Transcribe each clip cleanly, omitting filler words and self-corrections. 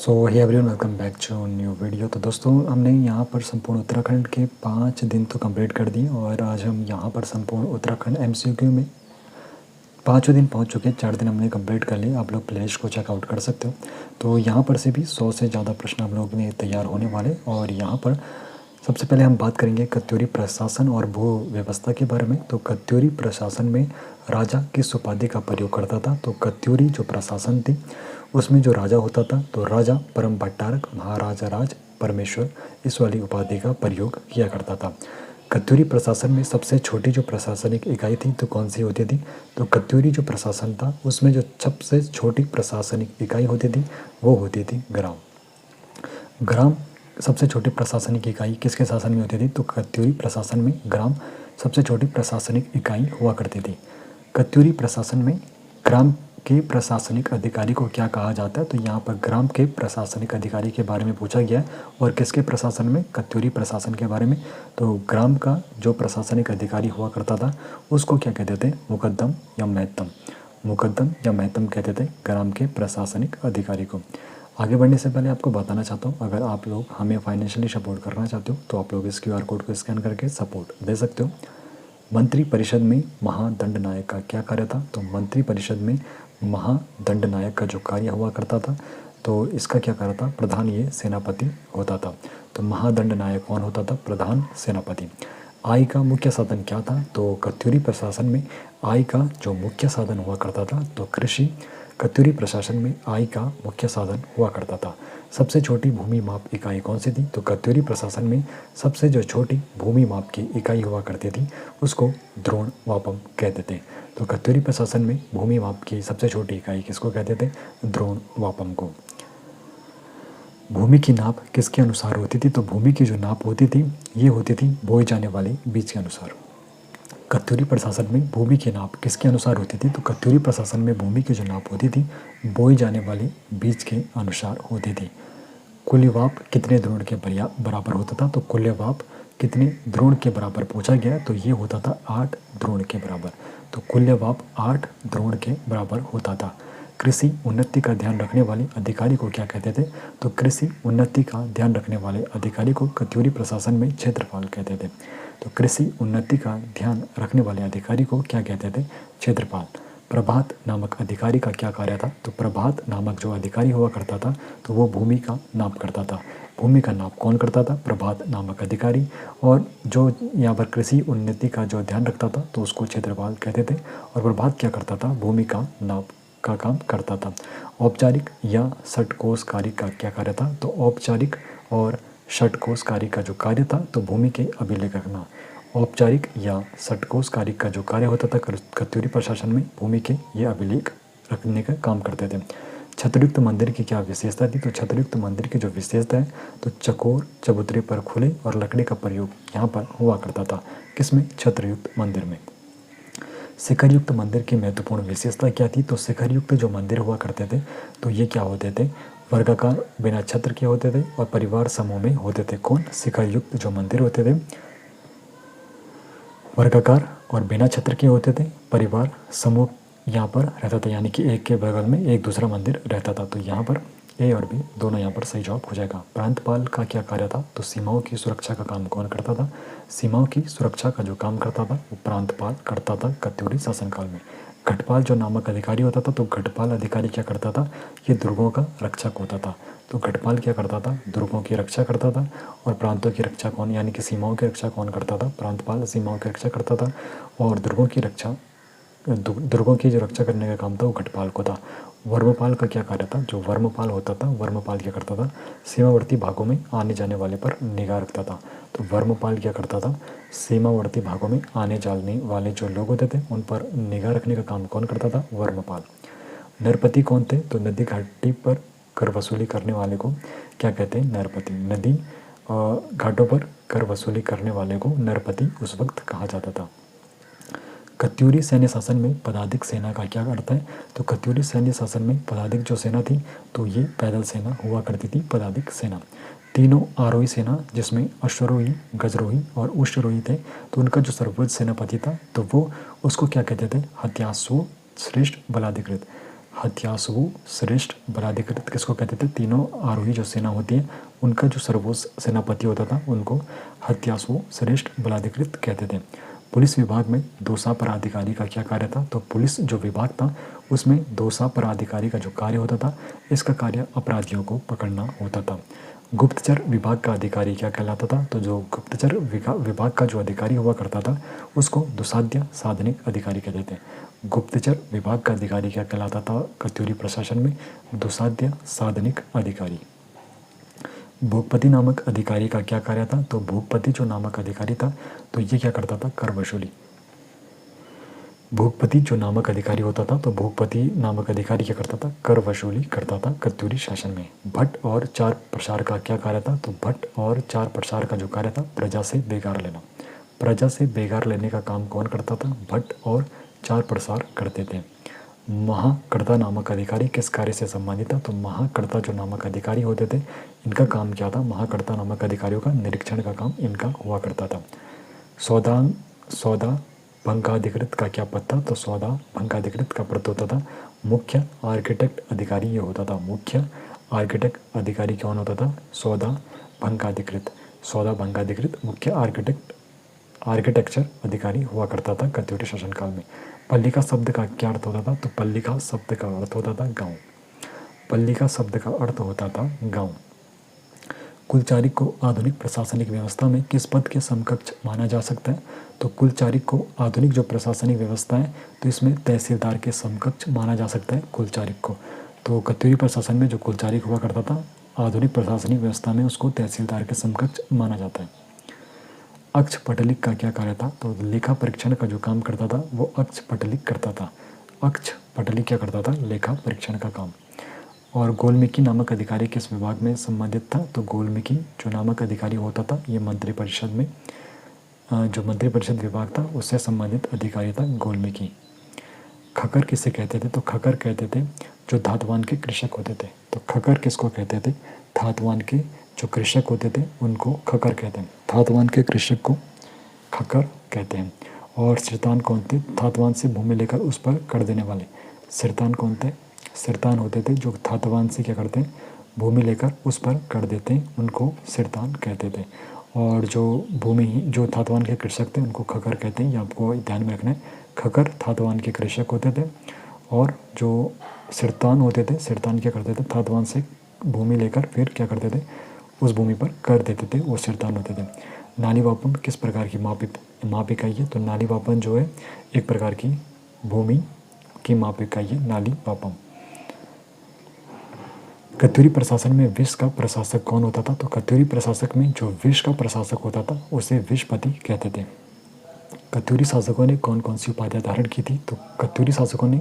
So hey everyone, welcome back to new video. तो दोस्तों, हमने यहाँ पर संपूर्ण उत्तराखंड के 5 दिन तो कंप्लीट कर दिए और आज हम यहाँ पर संपूर्ण उत्तराखंड एमसीक्यू में 5वें दिन पहुँच चुके हैं। 4 दिन हमने कंप्लीट कर लिए। आप लोग प्लेलिस्ट को चेकआउट कर सकते हो। तो यहाँ पर से भी 100 से ज़्यादा प्रश्न आप लोग में तैयार होने वाले। और यहाँ पर सबसे पहले हम बात करेंगे कत्यूरी प्रशासन और भू व्यवस्था के बारे में। तो कत्यूरी प्रशासन में राजा किस उपाधि का प्रयोग करता था? तो कत्यूरी जो प्रशासन थी उसमें जो राजा होता था तो राजा परम भट्टारक, महाराजा राज, परमेश्वर, इस वाली उपाधि का प्रयोग किया करता था। कत्यूरी प्रशासन में सबसे छोटी जो प्रशासनिक इकाई थी तो कौन सी होती थी? तो कत्यूरी जो प्रशासन था उसमें जो सबसे छोटी प्रशासनिक इकाई होती थी वो होती थी ग्राम। ग्राम सबसे छोटी प्रशासनिक इकाई किसके शासन में होती थी? तो कत्यूरी प्रशासन में ग्राम सबसे छोटी प्रशासनिक इकाई हुआ करती थी। कत्यूरी प्रशासन में ग्राम के प्रशासनिक अधिकारी को क्या कहा जाता है? तो यहाँ पर ग्राम के प्रशासनिक अधिकारी के बारे में पूछा गया है। और किसके प्रशासन में? कत्यूरी प्रशासन के बारे में। तो ग्राम का जो प्रशासनिक अधिकारी हुआ करता था उसको क्या कहते थे? मुकद्दम या महत्तम। मुकद्दम या महत्तम कहते थे ग्राम के प्रशासनिक अधिकारी को। आगे बढ़ने से पहले आपको बताना चाहता हूँ, अगर आप लोग हमें फाइनेंशियली सपोर्ट करना चाहते हो तो आप लोग इस QR कोड को स्कैन करके सपोर्ट दे सकते हो। मंत्रिपरिषद में महादंडनायक का क्या कार्य था? तो मंत्रिपरिषद में महादंडनायक का जो कार्य हुआ करता था तो इसका क्या कार्य था? प्रधान ये सेनापति होता था। तो महादंडनायक कौन होता था? प्रधान सेनापति। आय का मुख्य साधन क्या था? तो कत्यूरी प्रशासन में आय का जो मुख्य साधन हुआ करता था तो कृषि। कत्यूरी प्रशासन में आय का मुख्य साधन हुआ करता था। सबसे छोटी भूमि माप इकाई कौन सी थी? तो कत्यूरी प्रशासन में सबसे जो छोटी भूमि माप की इकाई हुआ करती थी उसको द्रोण वापम कहते थे। तो कत्यूरी प्रशासन में भूमि माप की सबसे छोटी इकाई किसको कहते थे? द्रोण वापम को। भूमि की नाप किसके अनुसार होती थी? तो भूमि की जो नाप होती थी ये होती थी बोए जाने वाले बीज के अनुसार। कत्यूरी प्रशासन में भूमि की नाप किसके अनुसार होती थी? तो कत्यूरी प्रशासन में भूमि की जो नाप होती थी बोई जाने वाले बीज के अनुसार होती थी। कुल्यवाप कितने द्रोण के बराबर होता था? तो कुल्यवाप कितने द्रोण के बराबर पूछा गया तो ये होता था 8 द्रोण के बराबर। तो कुल्यवाप 8 द्रोण के बराबर होता था। कृषि उन्नति का ध्यान रखने वाले अधिकारी को क्या कहते थे? तो कृषि उन्नति का ध्यान रखने वाले अधिकारी को कत्यूरी प्रशासन में क्षेत्रपाल कहते थे। तो कृषि उन्नति का ध्यान रखने वाले अधिकारी को क्या कहते थे? क्षेत्रपाल। प्रभात नामक अधिकारी का क्या कार्य था? तो प्रभात नामक जो अधिकारी हुआ करता था तो वो भूमि का नाप करता था। भूमि का नाप कौन करता था? प्रभात नामक अधिकारी। और जो यहाँ पर कृषि उन्नति का जो ध्यान रखता था तो उसको क्षेत्रपाल कहते थे। और प्रभात क्या करता था? भूमि का नाप का काम करता था। औपचारिक या षटकोश कार्य का क्या कार्य था? तो औपचारिक और षटकोश कार्य का जो कार्य था तो भूमि के अभिलेख रखना। औपचारिक या षटकोश कार्य का जो कार्य होता था कत्यूरी प्रशासन में भूमि के ये अभिलेख रखने का काम करते थे। छत्रयुक्त मंदिर की क्या विशेषता थी? तो छत्रयुक्त मंदिर की जो विशेषता है तो चकोर चबूतरे पर खुले और लकड़ी का प्रयोग यहाँ पर हुआ करता था। किसमें? छत्रयुक्त मंदिर में। शिखरयुक्त मंदिर की महत्वपूर्ण विशेषता क्या थी? तो शिखरयुक्त जो मंदिर हुआ करते थे तो ये क्या होते थे? वर्गाकार बिना छत्र के होते थे और परिवार समूह में होते थे। कौन? शिखरयुक्त जो मंदिर होते थे वर्गाकार और बिना छत्र के होते थे, परिवार समूह यहाँ पर रहता था, यानी कि एक के बगल में एक दूसरा मंदिर रहता था। तो यहाँ पर ए और बी दोनों यहाँ पर सही जवाब हो जाएगा। प्रांतपाल का क्या कार्य था? तो सीमाओं की सुरक्षा का काम कौन करता था? सीमाओं की सुरक्षा का जो काम करता था वो प्रांतपाल करता था कत्यूरी शासनकाल में। घटपाल जो नामक अधिकारी होता था तो घटपाल अधिकारी क्या करता था? ये दुर्गों का रक्षक होता था। तो घटपाल क्या करता था? दुर्गों की रक्षा करता था। और प्रांतों की रक्षा कौन, यानी कि सीमाओं की रक्षा कौन करता था? प्रांतपाल सीमाओं की रक्षा करता था। और दुर्गों की जो रक्षा करने का काम था वो घटपाल को था। वर्मपाल का क्या कार्य था? जो वर्मपाल होता था, वर्मपाल क्या करता था? सीमावर्ती भागों में आने जाने वाले पर निगाह रखता था। तो वर्मपाल क्या करता था? सीमावर्ती भागों में आने जाने वाले जो लोग होते थे उन पर निगाह रखने का काम कौन करता था? वर्मपाल। नरपति कौन थे? तो नदी घाटी पर कर वसूली करने वाले को क्या कहते हैं? नरपति। नदी घाटों पर कर वसूली करने वाले को नरपति उस वक्त कहा जाता था। कत्यूरी सैन्य शासन में पदातिक सेना का क्या अर्थ है? तो कत्यूरी सैन्य शासन में पदातिक जो सेना थी तो ये पैदल सेना हुआ करती थी, पदातिक सेना। तीनों आरोही सेना जिसमें अश्वरोही, गजरोही और उष्टरोही थे तो उनका जो सर्वोच्च सेनापति था तो वो उसको क्या कहते थे? हत्याश्व श्रेष्ठ बलाधिकृत। हत्यासु श्रेष्ठ बलाधिकृत किसको कहते थे? तीनों आरोही जो सेना होती है उनका जो सर्वोच्च सेनापति होता था उनको हत्यासु श्रेष्ठ बलाधिकृत कहते थे। पुलिस विभाग में दोषा पराधिकारी का क्या कार्य था? तो पुलिस जो विभाग था उसमें दोषा पराधिकारी का जो कार्य होता था, इसका कार्य अपराधियों को पकड़ना होता था। गुप्तचर विभाग का अधिकारी क्या कहलाता था? तो जो गुप्तचर विभाग का जो अधिकारी हुआ करता था उसको दुसाध्य साधनिक अधिकारी कहते थे। गुप्तचर विभाग का अधिकारी क्या कहलाता था कत्यूरी प्रशासन में? दुसाध्य साधनिक अधिकारी। भूपति नामक अधिकारी का क्या कार्य था? तो भूपति जो नामक अधिकारी था तो ये क्या करता था? कर वसूली। भूपति जो नामक अधिकारी होता था तो भूपति नामक अधिकारी क्या करता था? कर वसूली करता था कत्यूरी शासन में। भट्ट और चार प्रसार का क्या कार्य था? तो भट्ट और चार प्रसार का जो कार्य था प्रजा से बेगार लेना। प्रजा से बेगार लेने का काम कौन करता था? भट्ट और चार प्रसार करते थे। महाकर्ता नामक अधिकारी किस कार्य से संबंधित था? तो महाकर्ता जो नामक अधिकारी होते थे इनका काम क्या था? महाकर्ता नामक अधिकारियों का निरीक्षण का काम इनका हुआ करता था। सौदा भंगाधिकृत का क्या पद था? तो सौदा भंगाधिकृत का पद होता था मुख्य आर्किटेक्ट अधिकारी ये होता था। मुख्य आर्किटेक्ट अधिकारी कौन होता था? सौदा भंगाधिकृत। सौदा भंगाधिकृत मुख्य आर्किटेक्चर अधिकारी हुआ करता था कत्यूरी शासन काल में। पल्लिका शब्द का क्या अर्थ होता था? तो पल्लिका शब्द का अर्थ होता था गांव। पल्लिका शब्द का अर्थ होता था गांव। कुलचारिक को आधुनिक प्रशासनिक व्यवस्था में किस पद के समकक्ष माना जा सकता है? तो कुलचारिक को आधुनिक जो प्रशासनिक व्यवस्था है तो इसमें तहसीलदार के समकक्ष माना जा सकता है कुलचारिक को। तो कत्यूरी प्रशासन में जो कुलचारिक हुआ करता था आधुनिक प्रशासनिक व्यवस्था में उसको तहसीलदार के समकक्ष माना जाता है। अक्ष पटलिक का क्या कार्य था? तो लेखा परीक्षण का जो काम करता था वो अक्ष पटलिक करता था। अक्ष पटलिक क्या करता था? लेखा परीक्षण का काम। और गोलमिकी नामक अधिकारी किस विभाग में संबंधित था? तो गोलमिकी जो नामक अधिकारी होता था ये मंत्रिपरिषद में जो मंत्रिपरिषद विभाग था उससे संबंधित अधिकारी था गोलमिकी। खकर किसे कहते थे? तो खकर कहते थे जो धातवान के कृषक होते थे। तो खकर किसको कहते थे? धातवान के जो कृषक होते थे उनको खकर कहते हैं। धातवान के कृषक को खकर कहते हैं। और सिरतान कौन थे? धातवान से भूमि लेकर उस पर कर देने वाले। सिरतान कौन थे? सिरतान होते थे जो धातवान से क्या करते हैं? भूमि लेकर उस पर कर देते हैं, उनको सिरतान कहते थे। और जो धातवान के कृषक थे उनको खकर कहते हैं, ये आपको ध्यान में रखना है। खकर धातवान के कृषक होते थे और जो सिरतान होते थे, सिरतान क्या करते थे? धातवान से भूमि लेकर फिर क्या करते थे? उस भूमि पर कर देते थे, वो सिरतान होते थे। नाली वापन किस प्रकार की माप इकाई है? तो नाली वापन जो है एक प्रकार की भूमि की माप इकाई है नाली वापन। कत्यूरी प्रशासन में विश का प्रशासक कौन होता था? तो कत्यूरी प्रशासक में जो विश का प्रशासक होता था उसे विशपति कहते थे। कत्यूरी शासकों ने कौन कौन सी उपाधियां धारण की थी? तो कत्यूरी शासकों ने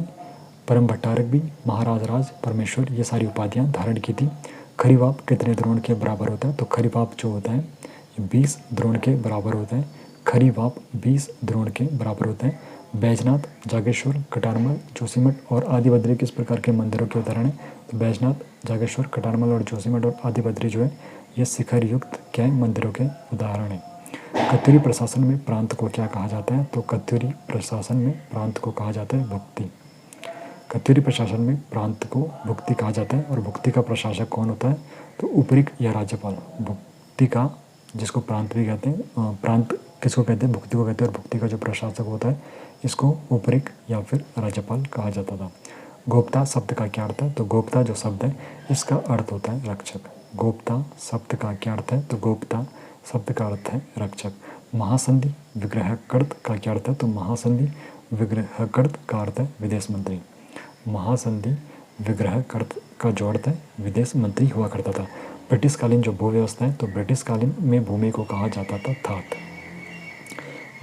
परम भट्टारक भी, महाराज राज, परमेश्वर ये सारी उपाधियां धारण की थी। खरीवाप कितने द्रोण के बराबर होता है? तो खरीवाप जो होता है 20 द्रोण के बराबर होता है। खरीवाप 20 द्रोण के बराबर होते हैं। बैजनाथ, जागेश्वर, कटारमल, जोशीमठ और आदिबद्री किस प्रकार के मंदिरों के उदाहरण हैं? तो बैजनाथ, जागेश्वर, कटारमल और जोशीमठ और आदिबद्री जो है ये शिखर युक्त क्या मंदिरों के उदाहरण हैं। कत्यूरी प्रशासन में प्रांत को क्या कहा जाता है? तो कत्यूरी प्रशासन में प्रांत को कहा जाता है भुक्ति। कत्यूरी प्रशासन में प्रांत को भुक्ति कहा जाता है। और भुक्ति का प्रशासक कौन होता है? तो उपरिक्त या राज्यपाल। भुक्ति का जिसको प्रांत भी कहते हैं, प्रांत किसको कहते हैं? भुक्ति को कहते हैं। और भुक्ति का जो प्रशासक होता है इसको उपरिक्त या फिर राज्यपाल कहा जाता था। गोप्ता शब्द का क्या अर्थ है? तो गोप्ता जो शब्द है इसका अर्थ होता है रक्षक। गोप्ता शब्द का क्या अर्थ है? तो गोप्ता शब्द का अर्थ है रक्षक। महासंधि विग्रहकर्त का क्या अर्थ है? तो महासंधि विग्रहकर्त का अर्थ है विदेश मंत्री। महासंधि विग्रहकर्त का जो अर्थ है विदेश मंत्री हुआ करता था। ब्रिटिश कालीन जो भू व्यवस्था है तो ब्रिटिश कालीन में भूमि को कहा जाता था थात।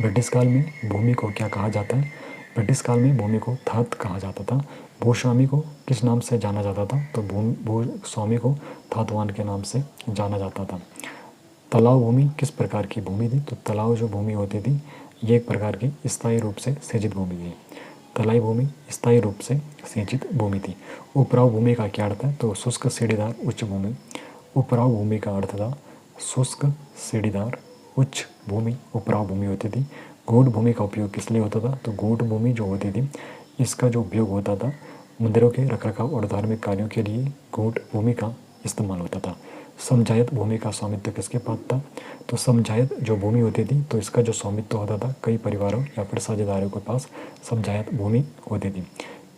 ब्रिटिश काल में भूमि को क्या कहा जाता है? ब्रिटिश काल में भूमि को थात कहा जाता था। भूस्वामी को किस नाम से जाना जाता था? तो भूस्वामी को थातवान के नाम से जाना जाता था। तालाब भूमि किस प्रकार की भूमि थी? तो तालाब जो भूमि होती थी ये एक प्रकार की स्थायी रूप से सिंचित भूमि थी। तलाई भूमि स्थायी रूप से सिंचित भूमि थी। उपराव भूमि का क्या अर्थ है? तो शुष्क सीढ़ीदार उच्च भूमि। उपराव भूमि का अर्थ था शुष्क सीढ़ीदार उच्च भूमि उपराव भूमि होती थी। गूढ़ भूमि का उपयोग किस लिए होता था? तो गूढ़ भूमि जो होती थी इसका जो उपयोग होता था मंदिरों के रखरखाव और धार्मिक कार्यों के लिए गूढ़ भूमि का इस्तेमाल होता था। समझायत भूमि का स्वामित्व किसके पास था? तो समझायत जो भूमि होती थी तो इसका जो स्वामित्व होता था कई परिवारों या फिर साझेदारों के पास समझायत भूमि होती थी।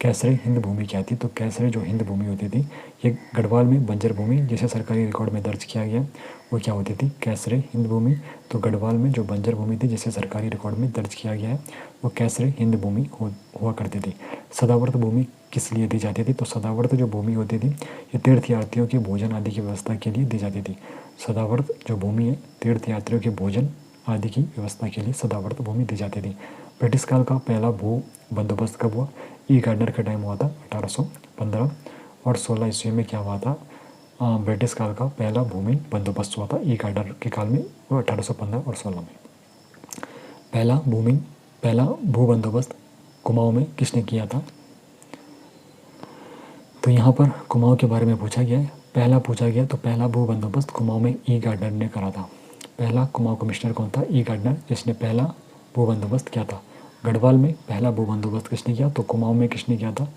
कैसरी हिंद भूमि क्या थी? तो कैसरी जो हिंद भूमि होती थी ये गढ़वाल में बंजर भूमि जिसे सरकारी रिकॉर्ड में दर्ज किया गया वो क्या होती थी? कैसरी हिंद भूमि। तो गढ़वाल में जो बंजर भूमि थी जिसे सरकारी रिकॉर्ड में दर्ज किया गया है वो कैसरी हिंद भूमि हुआ करती थी। सदावर्त भूमि किस लिए दी जाती थी? तो सदावर्त जो भूमि होती थी ये तीर्थयात्रियों के भोजन आदि की व्यवस्था के लिए दी जाती थी। सदावर्त जो भूमि है तीर्थयात्रियों के भोजन आदि की व्यवस्था के लिए सदावर्त भूमि दी जाती थी। ब्रिटिश काल का पहला भू बंदोबस्त कब हुआ? ई गार्डनर का टाइम हुआ था 1815 और 16 ईस्वी में क्या हुआ था? ब्रिटिश काल का पहला भूमि बंदोबस्त हुआ था ई गार्डनर के काल में, वो 1815 और 16 में। पहला भू बंदोबस्त कुमाऊं में किसने किया था? तो यहाँ पर कुमाऊं के बारे में पूछा गया है। पहला पूछा गया तो पहला भू बंदोबस्त कुमाऊं में ई गार्डनर ने करा था। पहला कुमाऊं कमिश्नर कौन था? ई गार्डनर, जिसने पहला भू बंदोबस्त किया था। गढ़वाल में पहला भू बंदोबस्त किसने किया? तो कुमाऊं में किसने किया था?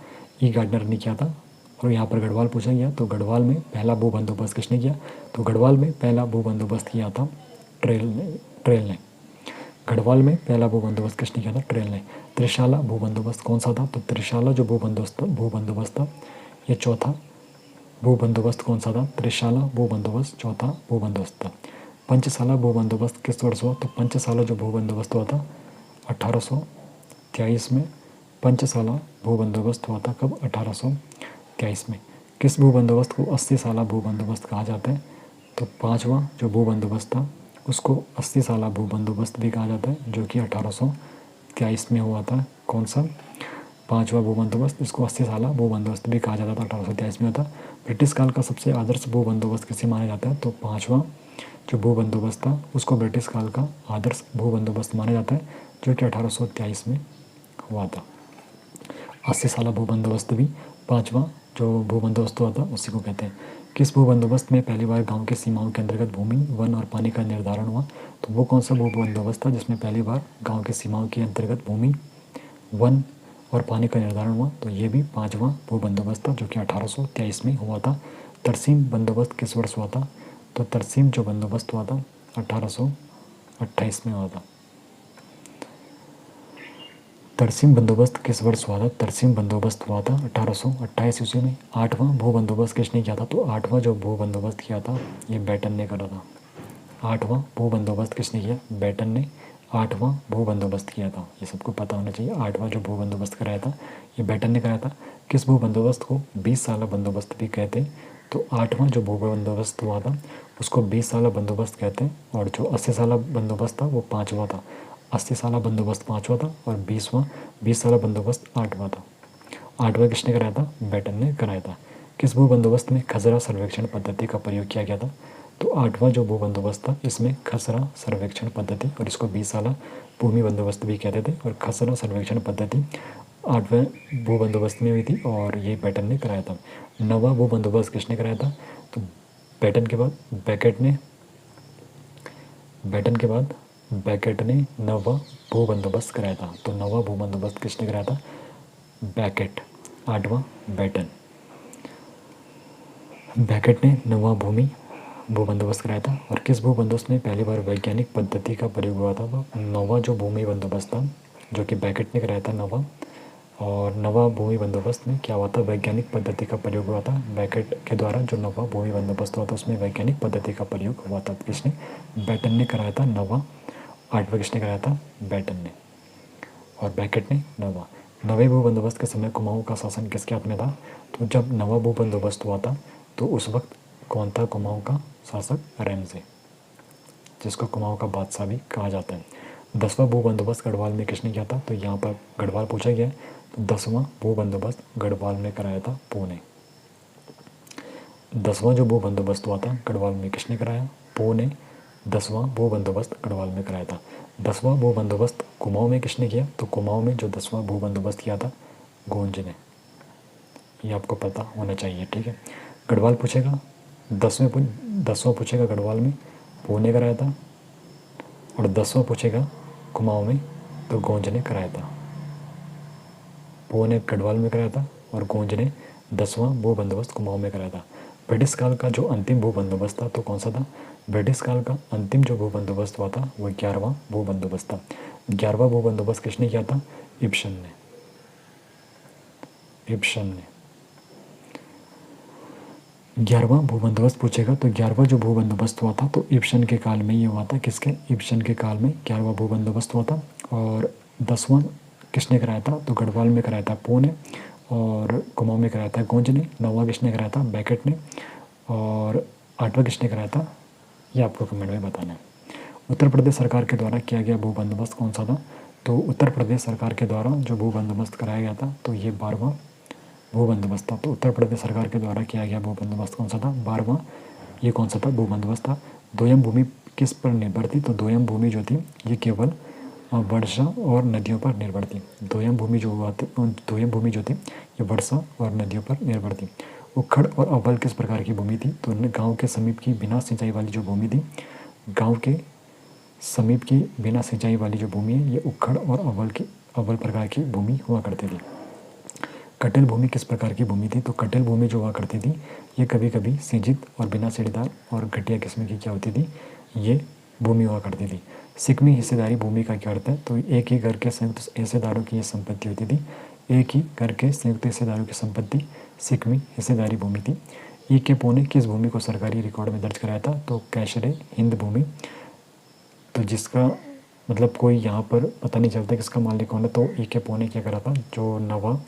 ई गार्डनर ने किया था। और यहाँ पर गढ़वाल पूछा गया तो गढ़वाल में पहला भू बंदोबस्त किसने किया? तो गढ़वाल में पहला भू बंदोबस्त किया था ट्रेल ने। गढ़वाल में पहला भू बंदोबस्त किसने किया था? ट्रेल ने। त्रिशाला भू बंदोबस्त कौन सा था? तो त्रिशाला जो भू बंदोबस्त था ये चौथा भू बंदोबस्त कौन सा था? त्रिशाला भू बंदोबस्त चौथा भू बंदोबस्त था। पंचशाला भू बंदोबस्त किस वर्ष हुआ? तो पंचशाला जो भू बंदोबस्त हुआ था 1823 में। पंचशाला भू बंदोबस्त हुआ था कब? 1823 में। किस भू बंदोबस्त को 80 साला भू बंदोबस्त कहा जाता है? तो पाँचवा जो भू बंदोबस्त था उसको 80 साला भू बंदोबस्त भी कहा जाता है जो कि 1823 में हुआ था। कौन सा? पाँचवा भू बंदोबस्त, इसको 80 साला भू बंदोबस्त भी कहा जाता था, 1823 में होता। ब्रिटिश काल का सबसे आदर्श भू बंदोबस्त किसे माना जाता है? तो पाँचवा जो भू बंदोबस्त था उसको ब्रिटिश काल का आदर्श भू बंदोबस्त माना जाता है जो कि 1823 में हुआ था। 80 साला भू बंदोबस्त भी पाँचवा जो भू बंदोबस्त हुआ था उसी को कहते हैं। किस भू बंदोबस्त में पहली बार गांव के सीमाओं के अंतर्गत भूमि, वन और पानी का निर्धारण हुआ? तो वो कौन सा भू बंदोबस्त था जिसमें पहली बार गांव के सीमाओं के अंतर्गत भूमि, वन और पानी का निर्धारण हुआ? तो ये भी पाँचवा भू बंदोबस्त था जो कि 1823 में हुआ था। तरसीम बंदोबस्त किस वर्ष हुआ था? तो तरसीम जो बंदोबस्त हुआ था 1828 में हुआ था। तरसीम बंदोबस्त किस वर्ष हुआ था? तरसीम बंदोबस्त हुआ था 1828 ईस्वी में। आठवां भू बंदोबस्त किसने किया था? तो आठवां जो भू बंदोबस्त किया था ये बेटन ने करा था। आठवां भू बंदोबस्त किसने किया? बेटन ने आठवां भू बंदोबस्त किया था। ये सबको पता होना चाहिए। आठवां जो भू बंदोबस्त कराया था ये बेटन ने कराया था। किस भू बंदोबस्त को 20 साला बंदोबस्त भी कहते हैं? तो आठवां जो भू बंदोबस्त हुआ था उसको 20 साला बंदोबस्त कहते हैं। और जो 80 साला बंदोबस्त था वो पाँचवा था। 80 साला बंदोबस्त पाँचवा था और 20 साला बंदोबस्त आठवां था। आठवां किसने कराया था? बेटन ने कराया था। किस भू बंदोबस्त में खसरा सर्वेक्षण पद्धति का प्रयोग किया गया था? तो आठवां जो भू बंदोबस्त था इसमें खसरा सर्वेक्षण पद्धति, और इसको 20 साला भूमि बंदोबस्त भी कहते थे, और खसरा सर्वेक्षण पद्धति आठवें भू बंदोबस्त में हुई थी और ये बेटन ने कराया था। नवा भू बंदोबस्त किसने कराया था? तो बेटन के बाद बैकेट ने नवा भू बंदोबस्त कराया था। तो नवा भू बंदोबस्त किसने कराया था? बैकेट। आठवां बेटन। बैकेट ने नवा भू बंदोबस्त कराया था। और किस भू बंदोबस्त में पहली बार वैज्ञानिक पद्धति का प्रयोग हुआ था? तो नवा जो भूमि बंदोबस्त था जो कि बैकेट ने कराया था नवा, और नवा भूमि बंदोबस्त में क्या हुआ था? वैज्ञानिक पद्धति का प्रयोग हुआ था। बैकेट के द्वारा जो नवा भूमि बंदोबस्त हुआ था उसमें वैज्ञानिक पद्धति का प्रयोग हुआ था। किसने? बेटन ने कराया था नवा। आठवां किसने कराया था? बेटन ने। और बैकेट ने नवा। नवे भू बंदोबस्त के समय कुमाऊं का शासन किसके हाथ में था? तो जब नवा भू बंदोबस्त हुआ था तो उस वक्त कौन था कुमाऊं का शासक? रैमसे, जिसको कुमाऊं का बादशाह भी कहा जाता है। 10वां भू बंदोबस्त गढ़वाल में किसने किया था? तो यहाँ पर गढ़वाल पूछा गया है। तो 10वां भू बंदोबस्त गढ़वाल में कराया था पू ने। 10वां जो भू बंदोबस्त हुआ था गढ़वाल में किसने कराया? पू ने 10वां भू बंदोबस्त गढ़वाल में कराया था। 10वां भू बंदोबस्त कुमाऊं में किसने किया? तो कुमाऊं में जो 10वां भू बंदोबस्त किया था गोंज ने। ये आपको पता होना चाहिए, ठीक है। गढ़वाल पूछेगा 10वां पूछेगा गढ़वाल में पू ने कराया था, और 10वां पूछेगा कुमाऊं में तो गोंज ने कराया था। पू ने गढ़वाल में कराया था और गोंज ने 10वां भू बंदोबस्त कुमाऊं में कराया था। ब्रिटिश काल का जो अंतिम भू बंदोबस्त था तो कौन सा था? ब्रिटिश काल का अंतिम जो भू बंदोबस्त हुआ था वो 11वां भू बंदोबस्त था। 11वां भू बंदोबस्त किसने किया था? इब्सन ने। 11वां भू बंदोबस्त पूछेगा तो 11वां जो भू बंदोबस्त हुआ था तो इब्सन के काल में ये हुआ था। किसके? इब्सन के काल में 11वां भू बंदोबस्त हुआ था। और 10वां किसने कराया था? तो गढ़वाल में कराया था पो ने, और कुमाऊं में कराया था गोंज ने। 9वां किसने कराया था? बैकेट ने। और 8वां किसने कराया था? ये आपको कमेंट में बताना है। उत्तर प्रदेश सरकार के द्वारा किया गया भू बंदोबस्त कौन सा था? तो उत्तर प्रदेश सरकार के द्वारा जो भू बंदोबस्त कराया गया था तो ये 12वां भू बंदोबस्त था। तो उत्तर प्रदेश सरकार के द्वारा किया गया भू बंदोबस्त कौन सा था? 12वां। ये कौन सा था? भू बंदोबस्त था। दोयम भूमि किस पर निर्भर थी? तो दोयम भूमि जो थी ये केवल वर्षा और नदियों पर निर्भर थी। दोयम भूमि जो थी ये वर्षा और नदियों पर निर्भर थी। उखड़ और अव्वल किस प्रकार की भूमि थी? तो गांव के समीप की बिना सिंचाई वाली जो भूमि थी, गांव के समीप की बिना सिंचाई वाली जो भूमि है ये उखड़ और अव्वल प्रकार की भूमि हुआ करती थी। कटिल भूमि किस प्रकार की भूमि थी? तो कटिल भूमि जो हुआ करती थी ये कभी कभी सिंचित और बिना सीढ़ीदार और घटिया किस्म की क्या होती थी? ये भूमि हुआ करती थी। सिकमी हिस्सेदारी भूमि का क्या अर्थ है? तो एक ही घर के संयुक्त हिस्सेदारों की ये संपत्ति होती थी। एक ही घर के संयुक्त हिस्सेदारों की संपत्ति सिकमी हिस्सेदारी भूमि थी। ई के पो ने किस भूमि को सरकारी रिकॉर्ड में दर्ज कराया था? तो कैशरे हिंद भूमि। तो जिसका मतलब कोई यहाँ पर पता नहीं चलता किसका मालिक कौन है, तो ई के पो ने क्या करा था? जो नवा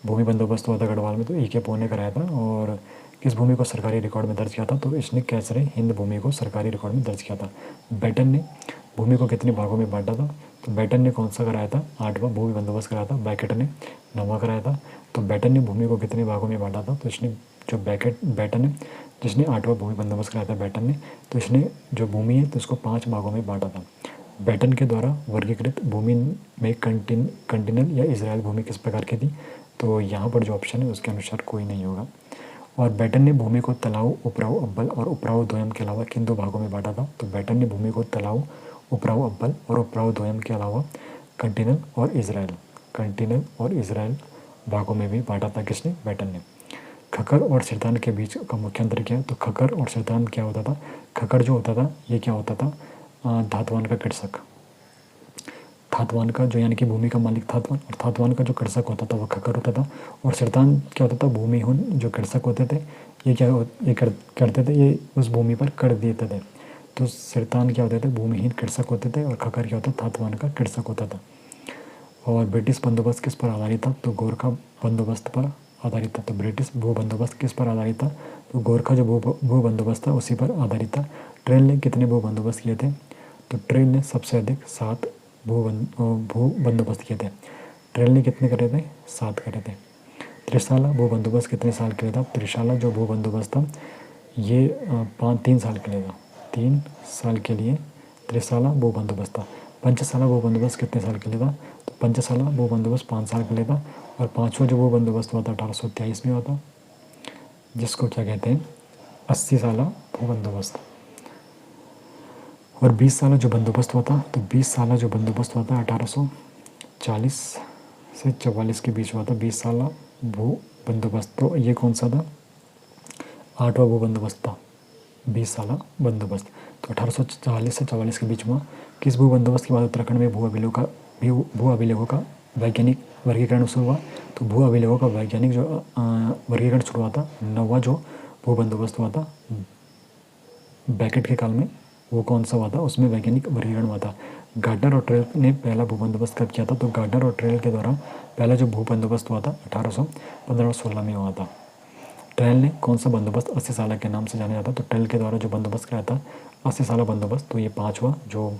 भूमि बंदोबस्त हुआ था गढ़वाल में तो ई के पो ने कराया था। और किस भूमि को सरकारी रिकॉर्ड में दर्ज किया था? तो इसने कैसरे हिंद भूमि को सरकारी रिकॉर्ड में दर्ज किया था। बैटन ने भूमि को कितने भागों में बांटा था? तो बैटन ने कौन सा कराया था? 8वां भूमि बंदोबस्त कराया था। बैकेट ने 9वां कराया था। तो बैटन ने भूमि को कितने भागों में बांटा था? तो इसने जो बैटन है जिसने 8वां भूमि बंदोबस्त कराया था बैटन ने, तो इसने जो भूमि है तो इसको 5 भागों में बांटा था। बैटन के द्वारा वर्गीकृत भूमि में कंटिनल या इजराइल भूमि किस प्रकार की थी? तो यहाँ पर जो ऑप्शन है उसके अनुसार कोई नहीं होगा। और बैटन ने भूमि को तलाऊ, उपराऊ, अव्वल और उपराऊ द्वयम के अलावा किन 2 भागों में बांटा था? तो बैटन ने भूमि को तलाऊ, उपराऊ, अव्वल और उपराऊ द्वयम के अलावा कंटिनल और इजराइल भागों में भी बांटा था। किसने? बैटन ने। खकर और सिरतान के बीच का मुख्य अंतर क्या है? तो खकर और सिरतान क्या होता था? खकर जो होता था ये क्या होता था? धातवान का कृषक। धातवान का जो यानी कि भूमि का मालिक धातवान, और धातवान का जो कृषक होता था वो खकर होता था। और सिरतान क्या होता था? भूमिहीन जो कृषक होते थे ये करते थे, ये उस भूमि पर कर देते थे। तो सिरतान क्या होते थे? भूमिहीन कृषक होते थे। और खकर क्या होता? धातवान का कृषक होता था। और ब्रिटिश बंदोबस्त किस पर आधारित था? तो गोरखा बंदोबस्त पर आधारित था। तो ब्रिटिश भू बंदोबस्त किस पर आधारित था? तो गोरखा जो भू बंदोबस्त था उसी पर आधारित था। ट्रेन ने कितने भू बंदोबस्त किए थे? तो ट्रेन ने सबसे अधिक 7 भू बंदोबस्त किए थे। ट्रेन ने कितने करे थे? 7 करे थे। त्रिशाला भू बंदोबस्त कितने साल के लिए था? त्रिशाला जो भू बंदोबस्त था ये 3 साल के लिए था। 3 साल के लिए त्रिशाला भू बंदोबस्त था। पंचशाला भू बंदोबस्त कितने साल के लिए था? तो पंचशाला भू बंदोबस्त 5 साल के लिए था। और 5वां जो भू बंदोबस्त हुआ था 1823 में हुआ था, जिसको क्या कहते हैं? 80 साला भू बंदोबस्त। और 20 साला जो बंदोबस्त हुआ था तो 20 साला जो बंदोबस्त हुआ था 1840 से 44 के बीच हुआ था। 20 साला भू बंदोबस्त, तो ये कौन सा था? 8वां भू बंदोबस्त था 20 साला बंदोबस्त। तो 1840 से 44 के बीच में किस भू बंदोबस्त के बाद उत्तराखंड में भू अभिलेखों का वैज्ञानिक वर्गीकरण शुरू हुआ? तो भू अभिलेखों का वैज्ञानिक जो वर्गीकरण शुरू हुआ था 9वां जो भू बंदोबस्त हुआ था बैकेट के काल में, वो कौन सा हुआ था? उसमें वैज्ञानिक वर्गीकरण हुआ था। गार्डनर और ट्रेल ने पहला भू बंदोबस्त कब किया था? तो गार्डनर और ट्रेल के द्वारा पहला जो भू बंदोबस्त हुआ था 1815 और 16 में हुआ था। ट्रेल ने कौन सा बंदोबस्त 80 साला के नाम से जाना जाता? तो ट्रेल के द्वारा जो बंदोबस्त कराया था 80 साला बंदोबस्त, तो ये 5वां जो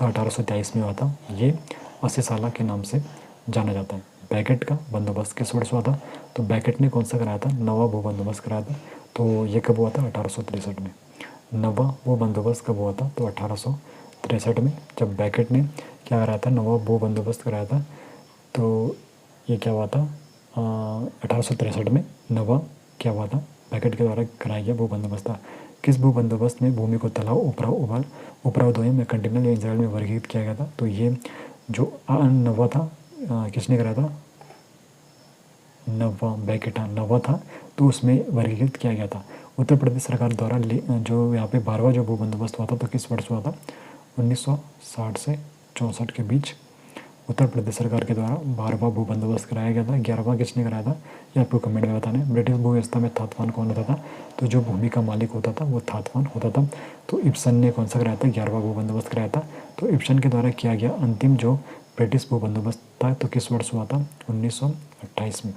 था 1823 में हुआ था, ये 80 साला के नाम से जाना जाता है। बैकेट का बंदोबस्त किस वर्ष हुआ था? तो बैकेट ने कौन सा कराया था? 9वां भू बंदोबस्त कराया था। तो ये कब हुआ था? 1863 में। 9वां वो बंदोबस्त कब हुआ था? तो 1863 में, जब बैकेट ने क्या कराया था? 9वां वो बंदोबस्त कराया था। तो ये क्या हुआ था? 1863 में 9वां क्या हुआ था? बैकेट के द्वारा कराया गया भू बंदोबस्त था। किस भू बंदोबस्त में भूमि को तलाव, उपराव द्वयम या कंटिनल या इजराइल में वर्गीकृत किया गया था? तो ये जो 9वां था किसने कराया था? नवा बैकेटा नवा था, तो उसमें वर्गीकृत किया गया था। उत्तर प्रदेश सरकार द्वारा जो यहाँ पे 12वां जो भू बंदोबस्त हुआ था तो किस वर्ष हुआ था? 1960 से 64 के बीच उत्तर प्रदेश सरकार के द्वारा 12वां भू बंदोबस्त कराया गया था। 11वां किसने कराया था, ये आपको कमेंट में बताना है। ब्रिटिश भू व्यवस्था में थातवान कौन होता था? तो जो भूमि का मालिक होता था वो थातवान होता था। तो इब्सन ने कौन सा कराया था? 11वां भू बंदोबस्त कराया था। तो इब्सन के द्वारा किया गया अंतिम जो ब्रिटिश भू बंदोबस्त था तो किस वर्ष हुआ था? 1928 में।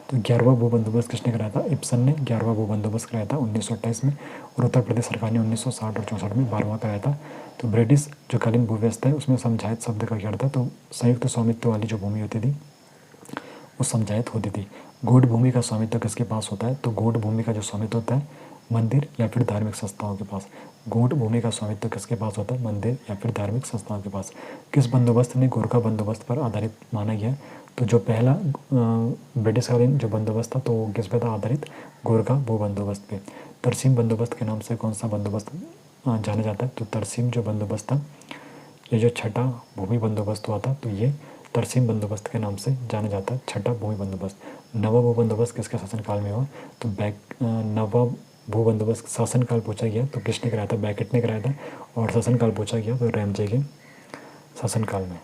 तो 11वां भू बंदोबस्त किसने कराया था? इब्सन ने 11वां भू बंदोबस्त कराया था 1928 में। और उत्तर प्रदेश सरकार ने 1960 और 64 में 12वां कराया था। तो ब्रिटिश जो कालीन भू व्यवस्था है उसमें समझायत शब्द का क्या अर्थ है? तो संयुक्त स्वामित्व वाली जो भूमि होती थी वो समझायत होती थी। गूढ़ भूमि का स्वामित्व किसके पास होता है? तो गूढ़ भूमि का जो स्वामित्व होता है मंदिर या फिर धार्मिक संस्थाओं के पास। गूढ़ भूमि का स्वामित्व किसके पास होता है? मंदिर या फिर धार्मिक संस्थाओं के पास। किस बंदोबस्त ने गोरखा बंदोबस्त पर आधारित माना गया? तो जो पहला ब्रिटिशकालीन जो बंदोबस्त था तो वो किस पे था आधारित? गोरखा भू बंदोबस्त पे। तरसीम बंदोबस्त के नाम से कौन सा बंदोबस्त जाना जाता है? तो तरसीम जो बंदोबस्त था, ये जो छठा भूमि बंदोबस्त हुआ था तो ये तरसीम बंदोबस्त के नाम से जाना जाता है, छठा भूमि बंदोबस्त। नवा भू बंदोबस्त किसके शासनकाल में हुआ? तो नवा भू बंदोबस्त शासनकाल पूछा गया तो किसने कराया था? बैकेट ने कराया था। और शासनकाल पूछा गया तो रैमजे के शासनकाल में।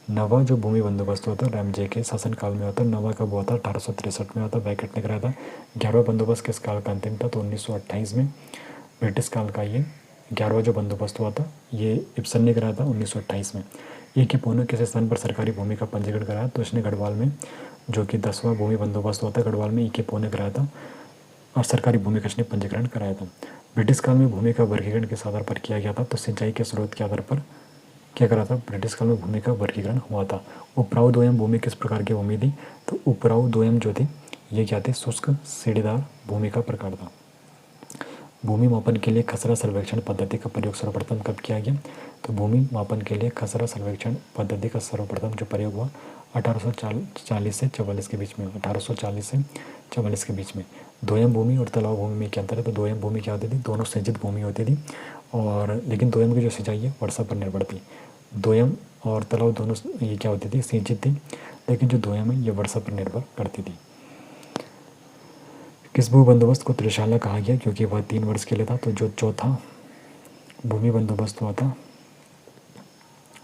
नवा जो भूमि बंदोबस्त हुआ था रैमजे के शासनकाल में हुआ था। नवा कब हुआ था? 1863 में हुआ था, बैकेट ने कराया था। 11वां बंदोबस्त किस काल का अंतिम था? तो 1928 में। ब्रिटिश काल का ये 11वां जो बंदोबस्त हुआ था ये इब्सन ने कराया था 1928 में। ए के पोनो किस स्थान पर सरकारी भूमि का पंजीकरण कराया? तो इसने गढ़वाल में, जो कि 10वां भूमि बंदोबस्त हुआ था गढ़वाल में, ई के पोने कराया था और सरकारी भूमि का इसने पंजीकरण कराया था। ब्रिटिश काल में भूमि का वर्गीकरण किस आधार पर किया गया था? तो सिंचाई के स्रोत के आधार पर क्या करा था? ब्रिटिश काल में भूमि का वर्गीकरण हुआ था। उपराऊ दोयम भूमि किस प्रकार की भूमि थी? तो उपराऊ दोयम जो थी ये क्या थी? शुष्क सीढ़ीदार भूमि का प्रकार था। भूमि मापन के लिए खसरा सर्वेक्षण पद्धति का प्रयोग सर्वप्रथम कब किया गया? तो भूमि मापन के लिए खसरा सर्वेक्षण पद्धति का सर्वप्रथम जो प्रयोग हुआ 1840 से 44 के बीच में। 1840 से 44 के बीच में। दोयम भूमि और तलाव भूमि में क्या अंतर है? तो दोयम भूमि क्या होती थी? दोनों सिंचित भूमि होती थी और लेकिन दोयम की जो सिंचाई है वर्षा पर निर्भर थी। दोयम और तलाव दोनों ये क्या होती थी? सिंचित थी, लेकिन जो दोयम है ये वर्षा पर निर्भर करती थी। किस भू बंदोबस्त को त्रिशाला कहा गया? क्योंकि वह 3 वर्ष के लिए था। तो जो चौथा भूमि बंदोबस्त हुआ था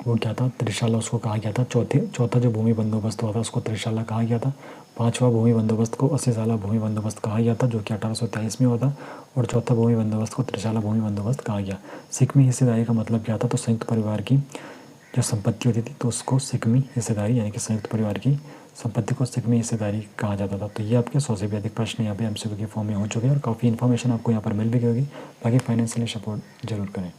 वो क्या था? त्रिशाला उसको कहा गया था। चौथा जो भूमि बंदोबस्त हुआ था उसको त्रिशाला कहा गया था। 5वां भूमि बंदोबस्त को 80 साला भूमि बंदोबस्त कहा गया था जो कि 1823 में हुआ था। और चौथा भूमि बंदोबस्त को त्रिशाला भूमि बंदोबस्त कहा गया। सिकमी हिस्सेदारी का मतलब क्या था? तो संयुक्त परिवार की जो संपत्ति होती थी तो उसको सिकमी हिस्सेदारी यानी कि संयुक्त परिवार की संपत्ति को सिकमी हिस्सेदारी कहा जाता था। तो ये आपके 100 से भी अधिक प्रश्न यहाँ पे एमसीक्यू के फॉर्म में हो चुके हैं और काफ़ी इन्फॉर्मेशन आपको यहाँ पर मिल भी गई होगी। बाकी फाइनेंशियली सपोर्ट जरूर करें।